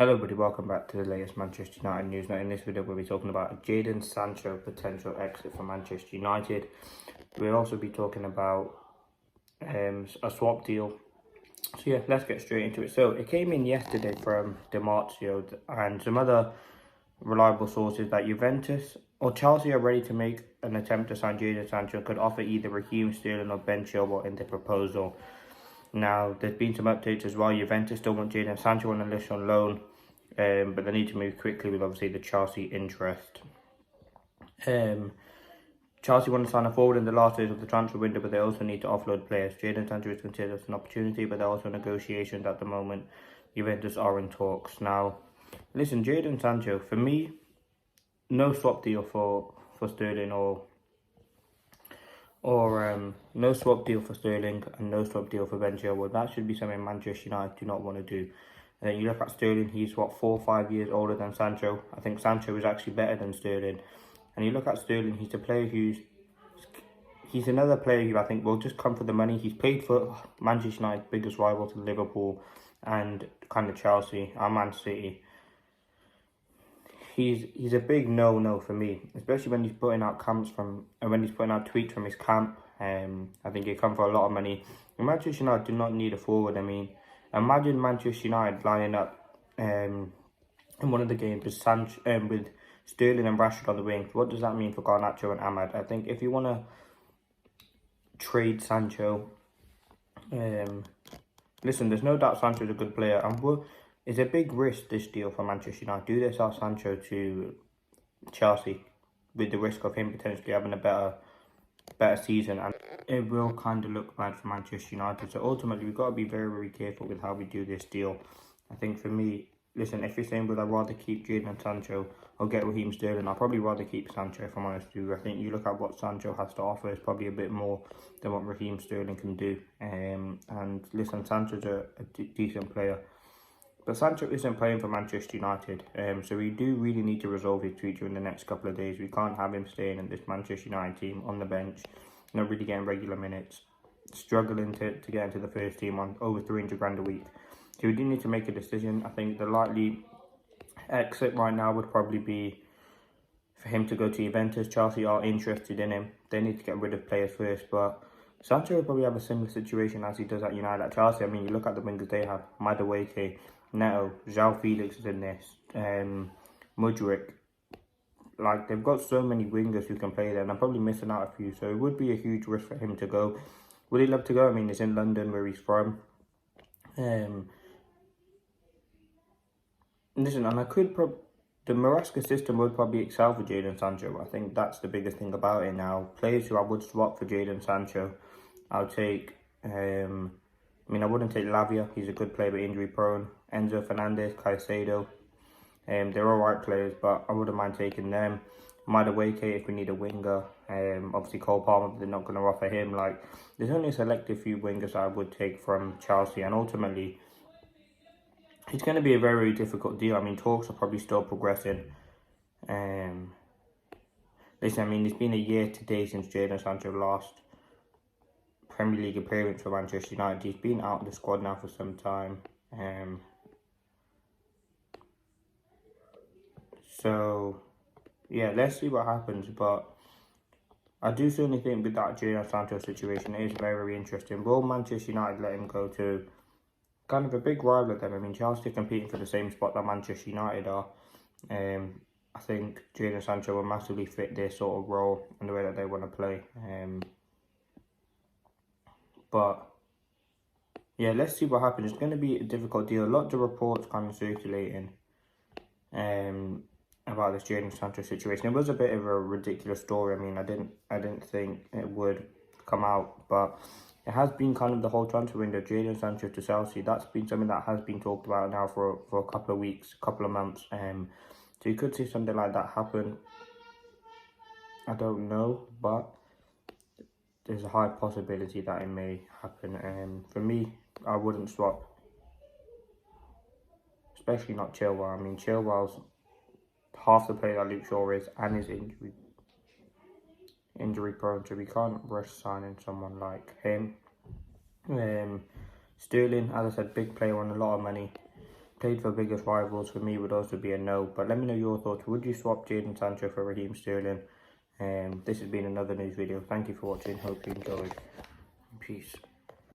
Hello everybody, welcome back to the latest Manchester United news. Now in this video we'll be talking about Jadon Sancho potential exit from Manchester United. We'll also be talking about a swap deal. So yeah, let's get straight into it. So it came in yesterday from Marzio and some other reliable sources that Juventus or Chelsea are ready to make an attempt to sign Jadon Sancho and could offer either Raheem Sterling or Ben Chilwell in the proposal. Now, there's been some updates as well. Juventus still want Jadon Sancho on a list on loan, but they need to move quickly with obviously the Chelsea interest. Chelsea want to sign a forward in the last days of the transfer window, but they also need to offload players. Jadon Sancho is considered as an opportunity, but they're also negotiations at the moment. Juventus are in talks. Now, listen, Jadon Sancho, for me, no swap deal for Sterling or no swap deal for Sterling and no swap deal for Ben Chilwell. That should be something Manchester United do not want to do. And then you look at Sterling, he's 4 or 5 years older than Sancho. I think Sancho is actually better than Sterling. And you look at Sterling, he's a player he's another player who I think will just come for the money. He's played for Manchester United's biggest rival to Liverpool and kind of Chelsea and Man City. He's a big no for me, especially when he's putting out tweets from his camp. I think he'll come for a lot of money. And Manchester United do not need a forward. I mean, imagine Manchester United lining up in one of the games with with Sterling and Rashford on the wings. What does that mean for Garnacho and Ahmad? I think if you want to trade Sancho, listen, there's no doubt Sancho's a good player, and it's a big risk, this deal for Manchester United. Do they sell Sancho to Chelsea with the risk of him potentially having a better season, and it will kind of look bad for Manchester United. So ultimately, we've got to be very careful with how we do this deal. I think for me, listen, if you're saying would I rather keep Jadon Sancho or get Raheem Sterling, I'd probably rather keep Sancho, if I'm honest with you. I think you look at what Sancho has to offer, it's probably a bit more than what Raheem Sterling can do. And listen, Sancho's a decent player. But Sancho isn't playing for Manchester United, so we do really need to resolve his future in the next couple of days. We can't have him staying in this Manchester United team on the bench, not really getting regular minutes, struggling to get into the first team on over 300 grand a week. So we do need to make a decision. I think the likely exit right now would probably be for him to go to Juventus. Chelsea are interested in him. They need to get rid of players first, but Sancho will probably have a similar situation as he does at United. At Chelsea, I mean, you look at the wingers they have, Madueke, Neto, João Felix is in this, Mudryk. Like, they've got so many wingers who can play there, and I'm probably missing out a few, so it would be a huge risk for him to go. Would he love to go? I mean, it's in London where he's from. Listen, and the Maresca system would probably excel for Jadon Sancho. I think that's the biggest thing about it now. Players who I would swap for Jadon Sancho, I'll take, I wouldn't take Lavia. He's a good player but injury prone. Enzo Fernandez, Caicedo. They're all right players, but I wouldn't mind taking them. Madueke if we need a winger. Obviously Cole Palmer, but they're not going to offer him. Like, there's only a selective few wingers I would take from Chelsea, and ultimately, it's going to be a very difficult deal. I mean, talks are probably still progressing. Listen, I mean, it's been a year today since Jadon Sancho last Premier League appearance for Manchester United. He's been out of the squad now for some time. So, yeah, let's see what happens. But I do certainly think with that Jadon Sancho situation, it is very interesting. Will Manchester United let him go to kind of a big rival of them? I mean, Chelsea are competing for the same spot that Manchester United are. I think Jadon Sancho will massively fit their sort of role and the way that they want to play. But yeah, let's see what happens. It's going to be a difficult deal. Lots of reports kind of circulating about this Jadon Sancho situation. It was a bit of a ridiculous story. I mean, I didn't think it would come out, but it has been kind of the whole transfer window, Jadon Sancho to Chelsea. That's been something that has been talked about now for a couple of weeks, couple of months. So you could see something like that happen. I don't know, but there's a high possibility that it may happen. For me, I wouldn't swap, especially not Chilwell. I mean, Chilwell's half the player that Luke Shaw is, and is injury prone, so we can't rush signing someone like him. Sterling, as I said, big player on a lot of money. played for biggest rivals, for me would also be a no. But let me know your thoughts. Would you swap Jadon Sancho for Raheem Sterling? This has been another news video. Thank you for watching. Hope you enjoyed. Peace.